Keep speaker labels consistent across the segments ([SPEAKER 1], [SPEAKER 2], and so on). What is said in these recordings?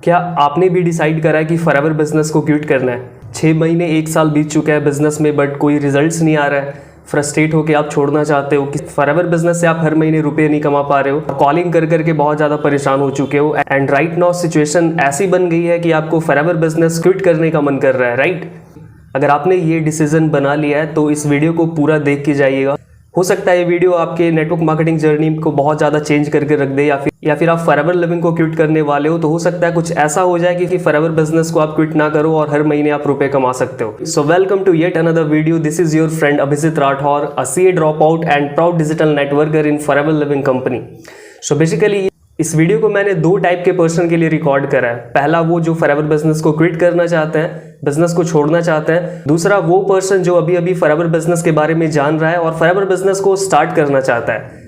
[SPEAKER 1] क्या आपने भी डिसाइड करा है कि फॉरएवर बिजनेस को क्विट करना है? 6 महीने 1 साल बीत चुका है बिजनेस में, बट कोई रिजल्ट्स नहीं आ रहा है। फ्रस्ट्रेट होकर आप छोड़ना चाहते हो कि फॉरएवर बिजनेस से आप हर महीने रुपए नहीं कमा पा रहे हो, कॉलिंग कर करके बहुत ज़्यादा परेशान हो चुके हो एंड राइट नाउ सिचुएशन ऐसी बन गई है कि आपको फॉरएवर बिजनेस क्विट करने का मन कर रहा है, राइट? अगर आपने ये डिसीजन बना लिया है तो इस वीडियो को पूरा देख के जाइएगा। हो सकता है ये वीडियो आपके नेटवर्क मार्केटिंग जर्नी को बहुत ज़्यादा चेंज करके रख दे, या फिर आप फॉरएवर लिविंग को क्विट करने वाले हो तो हो सकता है कुछ ऐसा हो जाए कि फॉरएवर बिजनेस को आप क्विट ना करो और हर महीने आप रुपए कमा सकते हो। So welcome to yet another video. This is your friend Abhijeet Rathore, a CA drop out and proud digital networker in Forever Living company. So basically इस वीडियो को मैंने 2 टाइप के पर्सन के लिए रिकॉर्ड करा है। पहला वो जो फॉरएवर बिजनेस को क्विट करना चाहते हैं, बिजनेस को छोड़ना चाहते हैं। दूसरा वो पर्सन जो अभी फॉरएवर बिजनेस के बारे में जान रहा है और फॉरएवर बिजनेस को स्टार्ट करना चाहता है।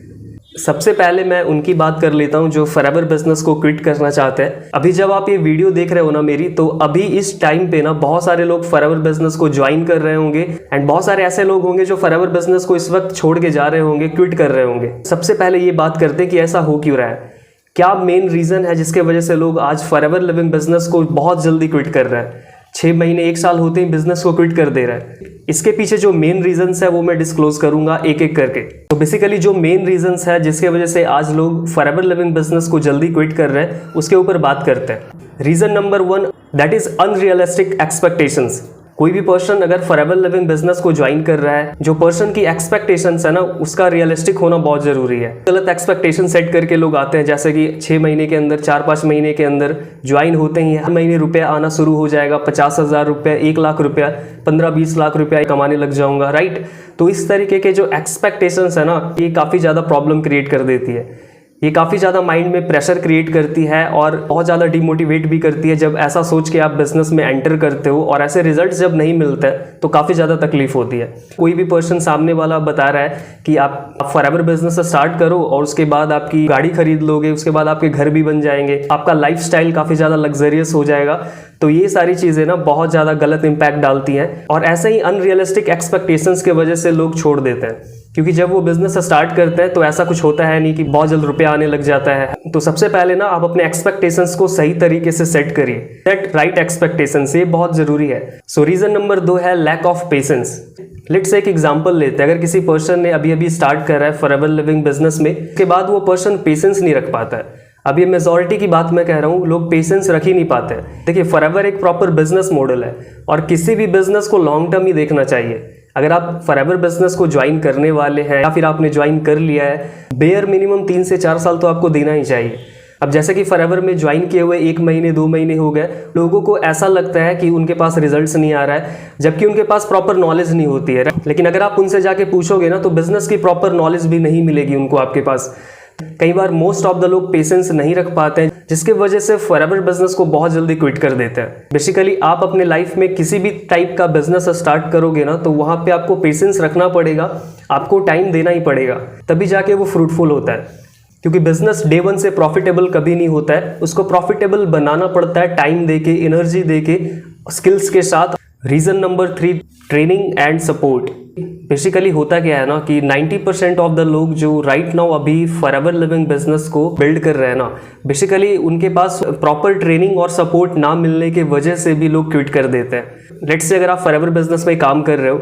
[SPEAKER 1] सबसे पहले मैं उनकी बात कर लेता हूं जो फॉरएवर बिजनेस को क्विट करना चाहते हैं। अभी जब आप ये वीडियो देख रहे हो ना मेरी, तो अभी इस टाइम पे ना बहुत सारे लोग फॉरएवर बिजनेस को ज्वाइन कर रहे होंगे एंड बहुत सारे ऐसे लोग होंगे जो फॉरएवर बिजनेस को इस वक्त छोड़ के जा रहे होंगे, क्विट कर रहे होंगे। सबसे पहले ये बात करते हैं कि ऐसा हो क्यों रहा है, क्या मेन रीजन है जिसके वजह से लोग आज फॉरएवर लिविंग बिजनेस को बहुत जल्दी क्विट कर रहे हैं। 6 महीने 1 साल होते ही बिजनेस को क्विट कर दे रहा है। इसके पीछे जो मेन रीजंस है वो मैं डिस्क्लोज करूंगा एक एक करके। तो बेसिकली जो मेन रीजंस है जिसके वजह से आज लोग फॉरएवर लिविंग बिजनेस को जल्दी क्विट कर रहे हैं, उसके ऊपर बात करते हैं। Reason number 1, that is unrealistic expectations. कोई भी पर्सन अगर फॉरएवर लिविंग बिजनेस को ज्वाइन कर रहा है, जो पर्सन की एक्सपेक्टेशंस है ना, उसका रियलिस्टिक होना बहुत जरूरी है। गलत एक्सपेक्टेशन सेट करके लोग आते हैं, जैसे कि 6 महीने के अंदर, 4-5 महीने के अंदर ज्वाइन होते ही हर महीने रुपया आना शुरू हो जाएगा। 50,000 रुपये, 1 लाख रुपया, 15-20 लाख रुपया कमाने लग जाऊंगा, राइट? तो इस तरीके के जो एक्सपेक्टेशंस है ना, ये काफ़ी ज़्यादा प्रॉब्लम क्रिएट कर देती है। ये काफ़ी ज़्यादा माइंड में प्रेशर क्रिएट करती है और बहुत ज़्यादा डिमोटिवेट भी करती है। जब ऐसा सोच के आप बिजनेस में एंटर करते हो और ऐसे रिजल्ट्स जब नहीं मिलते तो काफ़ी ज़्यादा तकलीफ होती है। कोई भी पर्सन सामने वाला बता रहा है कि आप फॉरएवर बिजनेस स्टार्ट करो और उसके बाद आपकी गाड़ी खरीद लोगे, उसके बाद आपके घर भी बन जाएंगे, आपका लाइफस्टाइल काफ़ी ज़्यादा लग्जरियस हो जाएगा, तो ये सारी चीज़ें ना बहुत ज़्यादा गलत इंपैक्ट डालती हैं और ऐसे ही अनरियलिस्टिक एक्सपेक्टेशंस के वजह से लोग छोड़ देते हैं। क्योंकि जब वो बिजनेस स्टार्ट करते हैं तो ऐसा कुछ होता है नहीं कि बहुत जल्द रुपया आने लग जाता है। तो सबसे पहले ना आप अपने एक्सपेक्टेशंस को सही तरीके से सेट करिए। सेट राइट एक्सपेक्टेशंस, ये बहुत जरूरी है। सो रीजन नंबर 2 है लैक ऑफ पेशेंस। लेट्स एक एग्जांपल लेते हैं। अगर किसी पर्सन ने अभी स्टार्ट करा है फॉरएवर लिविंग बिजनेस में, उसके बाद वो पर्सन पेशेंस नहीं रख पाता है। अब ये मेजॉरिटी की बात मैं कह रहा हूँ, लोग पेशेंस रख ही नहीं पाते। देखिए, फॉरएवर एक प्रॉपर बिजनेस मॉडल है और किसी भी बिजनेस को लॉन्ग टर्म ही देखना चाहिए। अगर आप फॉरएवर बिजनेस को ज्वाइन करने वाले हैं या फिर आपने ज्वाइन कर लिया है, बेयर मिनिमम 3 से 4 साल तो आपको देना ही चाहिए। अब जैसे कि फॉरएवर में ज्वाइन किए हुए 1 महीने 2 महीने हो गए, लोगों को ऐसा लगता है कि उनके पास रिजल्ट्स नहीं आ रहा है, जबकि उनके पास प्रॉपर नॉलेज नहीं होती है। लेकिन अगर आप उनसे जाके पूछोगे ना, तो बिजनेस की प्रॉपर नॉलेज भी नहीं मिलेगी उनको आपके पास। कई बार मोस्ट ऑफ द लोग पेशेंस नहीं रख पाते हैं, जिसके वजह से फॉरएवर बिजनेस को बहुत जल्दी क्विट कर देते हैं। बेसिकली आप अपने लाइफ में किसी भी टाइप का बिजनेस स्टार्ट करोगे ना, तो वहां पे आपको पेशेंस रखना पड़ेगा, आपको टाइम देना ही पड़ेगा, तभी जाके वो फ्रूटफुल होता है। क्योंकि बिजनेस डे 1 से प्रॉफिटेबल कभी नहीं होता है, उसको प्रॉफिटेबल बनाना पड़ता है टाइम देके, एनर्जी देके, स्किल्स के साथ। Reason number 3, training and support. Basically होता क्या है ना कि 90% ऑफ द लोग जो राइट नाउ अभी फॉरएवर लिविंग बिजनेस को बिल्ड कर रहे हैं ना, बेसिकली उनके पास प्रॉपर ट्रेनिंग और सपोर्ट ना मिलने के वजह से भी लोग क्विट कर देते हैं। लेट्स से अगर आप फॉरएवर बिजनेस में काम कर रहे हो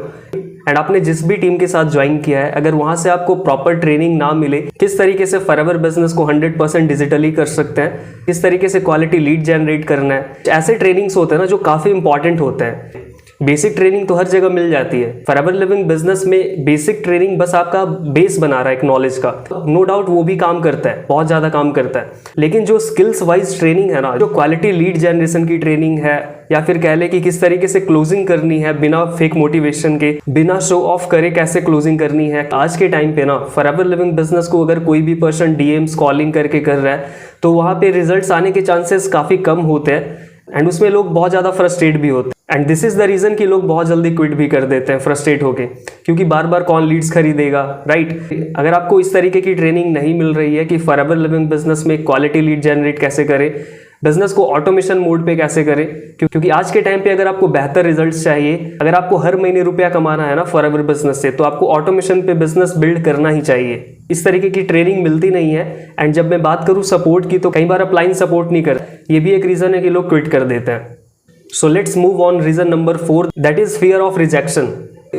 [SPEAKER 1] एंड आपने जिस भी टीम के साथ ज्वाइन किया है, अगर वहां से आपको प्रॉपर ट्रेनिंग ना मिले, किस तरीके से फॉरएवर बिजनेस को 100% डिजिटली कर सकते हैं, किस तरीके से क्वालिटी लीड जनरेट करना है, ऐसे ट्रेनिंग्स होते हैं ना जो काफ़ी इंपॉर्टेंट होते हैं। बेसिक ट्रेनिंग तो हर जगह मिल जाती है। फॉरएवर लिविंग बिजनेस में बेसिक ट्रेनिंग बस आपका बेस बना रहा है एक नॉलेज का, नो डाउट वो भी काम करता है, बहुत ज़्यादा काम करता है। लेकिन जो स्किल्स वाइज ट्रेनिंग है ना, जो क्वालिटी लीड जनरेशन की ट्रेनिंग है, या फिर कह ले कि किस तरीके से क्लोजिंग करनी है बिना फेक मोटिवेशन के, बिना शो ऑफ करे कैसे क्लोजिंग करनी है, आज के टाइम पे ना फॉरएवर लिविंग बिजनेस को अगर कोई भी पर्सन डीएम्स कॉलिंग करके कर रहा है, तो वहाँ पे रिजल्ट्स आने के चांसेस काफ़ी कम होते हैं एंड उसमें लोग बहुत ज़्यादा फ्रस्ट्रेट भी होते हैं। And this is the reason कि लोग बहुत जल्दी क्विट भी कर देते हैं फ्रस्ट्रेट होके, क्योंकि बार बार कौन लीड्स खरीदेगा, राइट? अगर आपको इस तरीके की ट्रेनिंग नहीं मिल रही है कि फॉरएवर लिविंग बिजनेस में क्वालिटी लीड जनरेट कैसे करें, बिजनेस को ऑटोमेशन मोड पे कैसे करें, क्योंकि आज के टाइम पे अगर आपको बेहतर रिजल्ट्स चाहिए, अगर आपको हर महीने रुपया कमाना है ना फॉरएवर बिजनेस से, तो आपको ऑटोमेशन पे बिजनेस बिल्ड करना ही चाहिए। इस तरीके की ट्रेनिंग मिलती नहीं है। एंड जब मैं बात करूं सपोर्ट की, तो कई बार अपलाइन सपोर्ट नहीं करते। ये भी एक रीज़न है कि लोग क्विट कर देते हैं। So let's move on reason number 4, that is fear of rejection.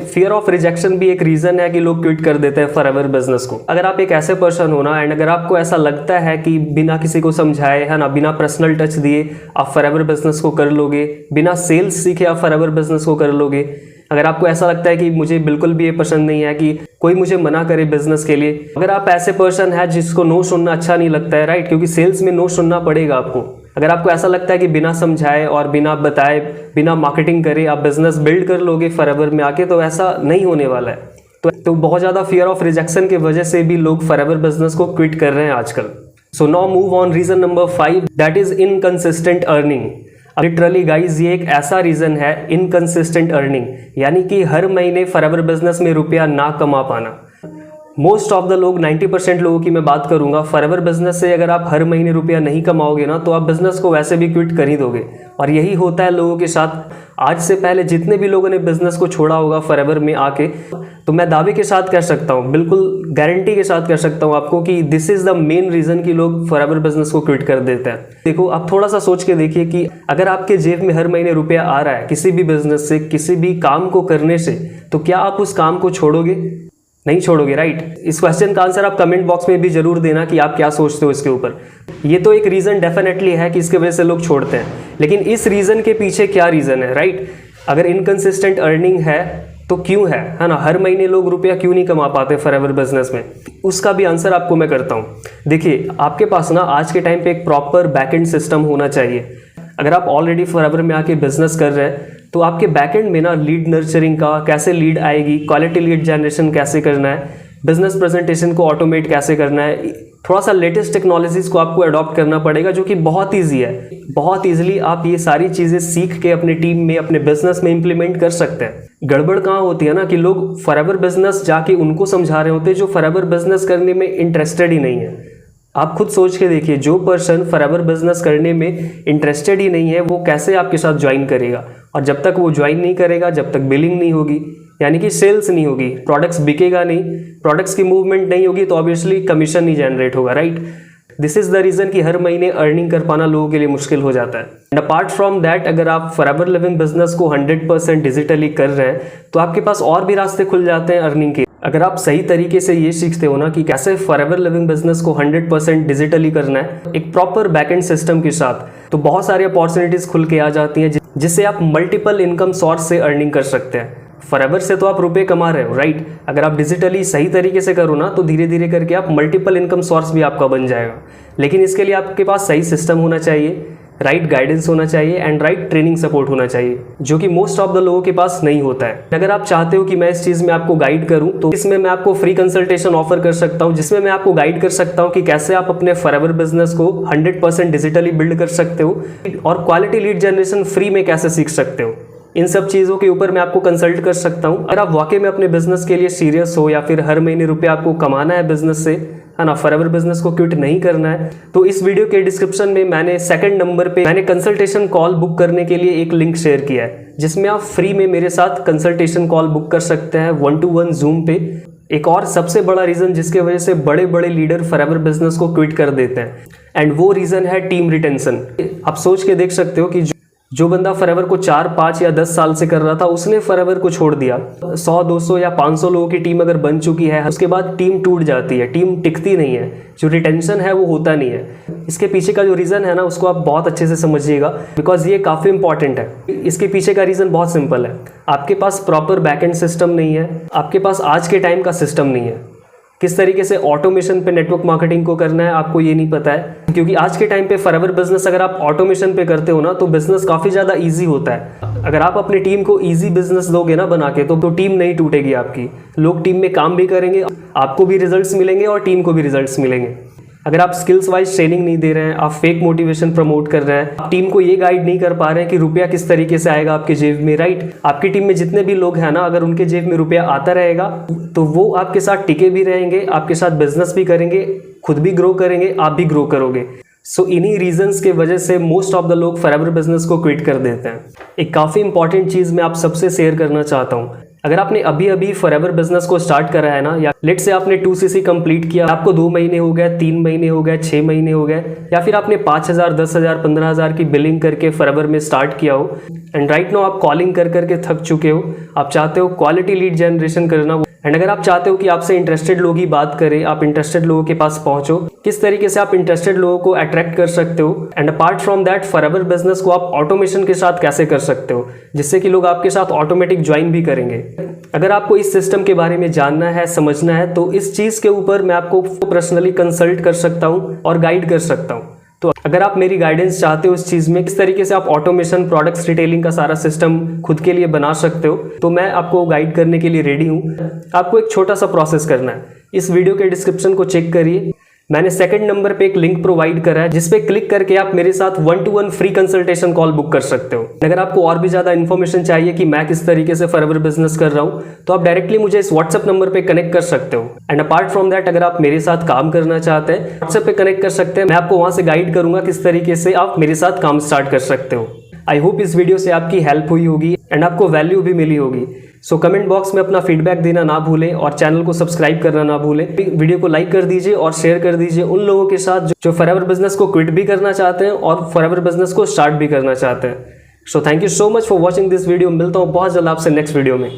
[SPEAKER 1] Fear of rejection भी एक रीज़न है कि लोग क्विट कर देते हैं फॉरएवर बिजनेस को। अगर आप एक ऐसे पर्सन हो ना, एंड अगर आपको ऐसा लगता है कि बिना किसी को समझाए, है ना, बिना पर्सनल टच दिए आप फॉरएवर बिजनेस को कर लोगे, बिना सेल्स सीखे आप फॉरएवर बिजनेस को कर लोगे, अगर आपको ऐसा लगता है कि मुझे बिल्कुल भी ये पसंद नहीं है कि कोई मुझे मना करे बिजनेस के लिए, अगर आप ऐसे पर्सन है जिसको नो सुनना अच्छा नहीं लगता है, राइट, क्योंकि सेल्स में नो सुनना पड़ेगा आपको। अगर आपको ऐसा लगता है कि बिना समझाए और बिना बताए, बिना मार्केटिंग करे आप बिजनेस बिल्ड कर लोगे फॉरएवर में आके, तो ऐसा नहीं होने वाला है। तो बहुत ज़्यादा फियर ऑफ रिजेक्शन की वजह से भी लोग फॉरएवर बिजनेस को क्विट कर रहे हैं आजकल। So now move on reason number 5, that is inconsistent earning. Literally guys ये एक ऐसा रीज़न है, इनकंसिस्टेंट अर्निंग, यानी कि हर महीने फॉरएवर बिजनेस में रुपया ना कमा पाना। मोस्ट ऑफ द लोग, 90% लोगों की मैं बात करूंगा, फॉरएवर बिजनेस से अगर आप हर महीने रुपया नहीं कमाओगे ना, तो आप बिजनेस को वैसे भी क्विट कर ही दोगे। और यही होता है लोगों के साथ। आज से पहले जितने भी लोगों ने बिजनेस को छोड़ा होगा फॉरएवर में आके, तो मैं दावे के साथ कह सकता हूँ, बिल्कुल गारंटी के साथ कह सकता हूँ आपको कि this is the main reason कि लोग फॉरएवर बिजनेस को क्विट कर देते हैं। देखो, आप थोड़ा सा सोच के देखिए कि अगर आपके जेब में हर महीने रुपया आ रहा है किसी भी बिजनेस से, किसी भी काम को करने से, तो क्या आप उस काम को छोड़ोगे? नहीं छोड़ोगे, राइट। इस क्वेश्चन का आंसर आप कमेंट बॉक्स में भी जरूर देना कि आप क्या सोचते हो इसके ऊपर। ये तो एक रीज़न डेफिनेटली है कि इसके वजह से लोग छोड़ते हैं, लेकिन इस रीज़न के पीछे क्या रीज़न है, राइट। अगर इनकंसिस्टेंट अर्निंग है तो क्यों है ना, हर महीने लोग रुपया क्यों नहीं कमा पाते फॉरएवर बिजनेस में, उसका भी आंसर आपको मैं करता हूँ। देखिए, आपके पास ना आज के टाइम पे एक प्रॉपर बैकएंड सिस्टम होना चाहिए। अगर आप ऑलरेडी फॉरएवर में आके बिजनेस कर रहे हैं, तो आपके बैकएंड में ना लीड नर्चरिंग का कैसे लीड आएगी, क्वालिटी लीड जनरेशन कैसे करना है, बिजनेस प्रेजेंटेशन को ऑटोमेट कैसे करना है, थोड़ा सा लेटेस्ट टेक्नोलॉजीज को आपको अडॉप्ट करना पड़ेगा, जो कि बहुत ईजी है। बहुत ईजिली आप ये सारी चीज़ें सीख के अपने टीम में, अपने बिजनेस में इंप्लीमेंट कर सकते हैं। गड़बड़ कहाँ होती है ना कि लोग फॉरएवर बिजनेस जाके उनको समझा रहे होते हैं जो फॉरएवर बिजनेस करने में इंटरेस्टेड ही नहीं है। आप खुद सोच के देखिए, जो पर्सन फॉरएवर बिजनेस करने में इंटरेस्टेड ही नहीं है, वो कैसे आपके साथ ज्वाइन करेगा? और जब तक वो ज्वाइन नहीं करेगा, जब तक बिलिंग नहीं होगी, यानी कि सेल्स नहीं होगी, प्रोडक्ट्स बिकेगा नहीं, प्रोडक्ट्स की मूवमेंट नहीं होगी, तो ऑब्वियसली कमीशन नहीं जनरेट होगा, right. This is the reason कि हर महीने अर्निंग कर पाना लोगों के लिए मुश्किल हो जाता है। एंड अपार्ट फ्रॉम दैट, अगर आप फॉरएवर लिविंग बिजनेस को 100% डिजिटली कर रहे हैं, तो आपके पास और भी रास्ते खुल जाते हैं अर्निंग के। अगर आप सही तरीके से ये सीखते हो ना कि कैसे फॉरएवर लिविंग बिजनेस को 100% डिजिटली करना है एक प्रॉपर बैकएंड सिस्टम के साथ, तो बहुत सारी अपॉर्चुनिटीज खुल के आ जाती हैं, जिससे आप मल्टीपल इनकम सोर्स से अर्निंग कर सकते हैं। फॉरएवर से तो आप रुपए कमा रहे हो, राइट। अगर आप डिजिटली सही तरीके से करो ना, तो धीरे धीरे करके आप मल्टीपल इनकम सोर्स भी आपका बन जाएगा। लेकिन इसके लिए आपके पास सही सिस्टम होना चाहिए, राइट गाइडेंस होना चाहिए, एंड राइट ट्रेनिंग सपोर्ट होना चाहिए, जो कि मोस्ट ऑफ द लोगों के पास नहीं होता है। अगर आप चाहते हो कि मैं इस चीज़ में आपको गाइड करूं, तो इसमें मैं आपको फ्री कंसल्टेशन ऑफर कर सकता हूं, जिसमें मैं आपको गाइड कर सकता हूं कि कैसे आप अपने फॉरएवर बिजनेस को 100% डिजिटली बिल्ड कर सकते हो, और क्वालिटी लीड जनरेशन फ्री में कैसे सीख सकते हो। इन सब चीज़ों के ऊपर मैं आपको कंसल्ट कर सकता हूं। अगर आप वाकई में अपने बिजनेस के लिए सीरियस हो, या फिर हर महीने रुपया आपको कमाना है बिजनेस से, है ना, फॉरएवर बिजनेस को क्विट नहीं करना है, तो इस वीडियो के डिस्क्रिप्शन में मैंने सेकंड नंबर पे मैंने कंसल्टेशन कॉल बुक करने के लिए एक लिंक शेयर किया है, जिसमें आप फ्री में मेरे साथ कंसल्टेशन कॉल बुक कर सकते हैं 1-to-1 जूम पे। एक और सबसे बड़ा रीज़न जिसके वजह से बड़े बड़े लीडर फॉरएवर बिजनेस को क्विट कर देते हैं, एंड वो रीज़न है टीम रिटेंशन। आप सोच के देख सकते हो कि जो बंदा फॉरएवर को 4, 5 या 10 साल से कर रहा था, उसने फॉरएवर को छोड़ दिया, 100, 200 या 500 लोगों की टीम अगर बन चुकी है, उसके बाद टीम टूट जाती है, टीम टिकती नहीं है, जो रिटेंशन है वो होता नहीं है। इसके पीछे का जो रीज़न है ना, उसको आप बहुत अच्छे से समझिएगा, बिकॉज ये काफ़ी इंपॉर्टेंट है। इसके पीछे का रीज़न बहुत सिंपल है, आपके पास प्रॉपर बैकएंड सिस्टम नहीं है, आपके पास आज के टाइम का सिस्टम नहीं है। किस तरीके से ऑटोमेशन पे नेटवर्क मार्केटिंग को करना है आपको ये नहीं पता है, क्योंकि आज के टाइम पे फॉरएवर बिजनेस अगर आप ऑटोमेशन पे करते हो ना, तो बिजनेस काफ़ी ज़्यादा इजी होता है। अगर आप अपनी टीम को इजी बिजनेस दोगे ना बना के, तो टीम नहीं टूटेगी आपकी, लोग टीम में काम भी करेंगे, आपको भी रिजल्ट्स मिलेंगे और टीम को भी रिजल्ट्स मिलेंगे। अगर आप स्किल्स वाइज ट्रेनिंग नहीं दे रहे हैं, आप फेक मोटिवेशन प्रमोट कर रहे हैं, आप टीम को ये गाइड नहीं कर पा रहे हैं कि रुपया किस तरीके से आएगा आपके जेब में, राइट। आपकी टीम में जितने भी लोग हैं ना, अगर उनके जेब में रुपया आता रहेगा, तो वो आपके साथ टिके भी रहेंगे, आपके साथ बिजनेस भी करेंगे, खुद भी ग्रो करेंगे, आप भी ग्रो करोगे। सो इन्हीं रीजंस के वजह से मोस्ट ऑफ द लोग फॉरएवर बिजनेस को क्विट कर देते हैं। एक काफ़ी इंपॉर्टेंट चीज़ मैं आप सबसे शेयर करना चाहता हूँ, अगर आपने अभी अभी फॉरएवर बिजनेस को स्टार्ट करा है ना, या लेट से आपने 2cc कंप्लीट किया, आपको 2 महीने हो गए, 3 महीने हो गए, 6 महीने हो गए, या फिर आपने 5,000, 10,000, 15,000 की बिलिंग करके फॉरएवर में स्टार्ट किया हो एंड राइट नाउ आप कॉलिंग कर करके थक चुके हो, आप चाहते हो क्वालिटी लीड जनरेशन करना, एंड अगर आप चाहते हो कि आपसे इंटरेस्टेड लोग ही बात करें, आप इंटरेस्टेड लोगों के पास पहुंचो, किस तरीके से आप इंटरेस्टेड लोगों को अट्रैक्ट कर सकते हो, and apart from that forever business को आप ऑटोमेशन के साथ कैसे कर सकते हो जिससे कि लोग आपके साथ ऑटोमेटिक ज्वाइन भी करेंगे। अगर आपको इस सिस्टम के बारे में जानना है, समझना है, तो इस चीज़ के ऊपर मैं आपको पर्सनली कंसल्ट कर सकता हूँ और गाइड कर सकता हूँ। तो अगर आप मेरी गाइडेंस चाहते हो इस चीज़ में, किस तरीके से आप ऑटोमेशन, प्रोडक्ट्स रिटेलिंग का सारा सिस्टम खुद के लिए बना सकते हो, तो मैं आपको गाइड करने के लिए रेडी हूँ। आपको एक छोटा सा प्रोसेस करना है। इस वीडियो के डिस्क्रिप्शन को चेक करिए, मैंने सेकंड नंबर पे एक लिंक प्रोवाइड करा है जिस पे क्लिक करके आप मेरे साथ 1-to-1 free consultation call book कर सकते हो। अगर आपको और भी ज़्यादा इन्फॉर्मेशन चाहिए कि मैं किस तरीके से फॉरएवर बिजनेस कर रहा हूँ, तो आप डायरेक्टली मुझे इस व्हाट्सएप नंबर पे कनेक्ट कर सकते हो। एंड अपार्ट फ्रॉम दैट, अगर आप मेरे साथ काम करना चाहते हैं, व्हाट्सएप पे कनेक्ट कर सकते हैं। मैं आपको वहाँ से गाइड करूँगा किस तरीके से आप मेरे साथ काम स्टार्ट कर सकते हो। आई होप इस वीडियो से आपकी हेल्प हुई होगी एंड आपको वैल्यू भी मिली होगी। सो कमेंट बॉक्स में अपना फीडबैक देना ना भूलें और चैनल को सब्सक्राइब करना ना भूलें। वीडियो को लाइक कर दीजिए और शेयर कर दीजिए उन लोगों के साथ जो फॉरएवर बिजनेस को क्विट भी करना चाहते हैं और फॉरएवर बिजनेस को स्टार्ट भी करना चाहते हैं। So thank you so much for watching this video. मिलता हूँ बहुत जल्द आपसे नेक्स्ट वीडियो में।